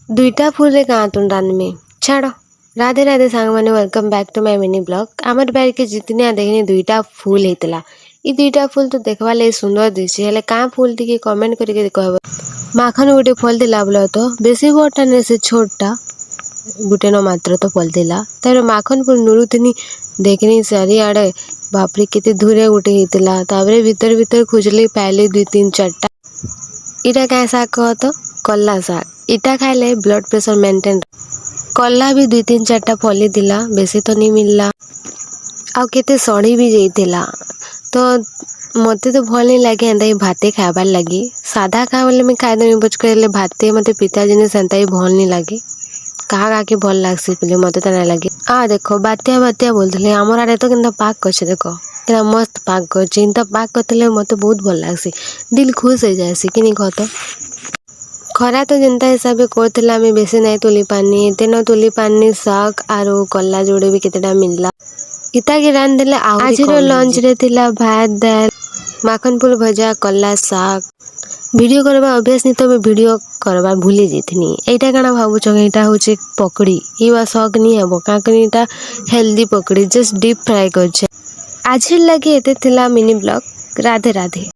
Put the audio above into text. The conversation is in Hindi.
दुईटा फूल गाँ तुम रानमी छाड़। राधे राधे सांग मैंने welcome back to my mini blog. आमर बार के जितने देखनी दुईटा फूल होता। ये दुईटा फूल तो देखवा लगे सुंदर दिशे हेले क्या फूल टी कमेंट करके कहब। माखन गोटे फल दिला बोल तो बेसी बड़टा नहीं से छोटा गुटे न मात्र तो फल दिला तार माखन फूल नुरुथिनी देखनी चारिआडे बापरे केते धूरे गोटे होता। तापर भीतर भीतर खोजली पाइली 2-3-4टा। इटा क्या शाग कह तो कला शाग। इटा खाइले ब्लड प्रेशर मेंटेन। कला भी 2-3-4टा फली दिला बेसी तो नहीं मिलला। आउ केते सड़ी भी जाइतिला तो मते तो भल नहीं लगे एंता ही भाते खाबार लगी। सादा खा बोले मैं खाईदेमी बचकर भाते मते पिता जिनिस एंता ही भल नहीं लगे। कहा काके भल लागसी पहले मते तो नहीं लगे। देखो बात्या बात्या बोलते आमर आड़े तो किंता पाक करछे देखो किंता मस्त पाक करछे। इनता पाक करते मते बहुत भल लागसी दिल खुश हो जाएसी कि नहीं कह तो। खरा तो जनता हिसाब से करथिला मैं बेसी नहीं तुली पानी तेन तुली पानी शाग आरो कला जोड़े भी केतेटा मिलला। इता के रान देले आज लंच रे थिला भात दाल माखन फूल भजा कला शाग। वीडियो करबा अभ्यास नहीं तो मैं वीडियो करबा भूली जाइथिनी। एटा काना भाबुछ एटा होचे पकड़ी इवा शौक नहीं हेबो काकनी एटा हेल्दी पकड़ी जस्ट डीप फ्राई करछे। आज लगे एते थिला मिनी ब्लॉग। राधे राधे।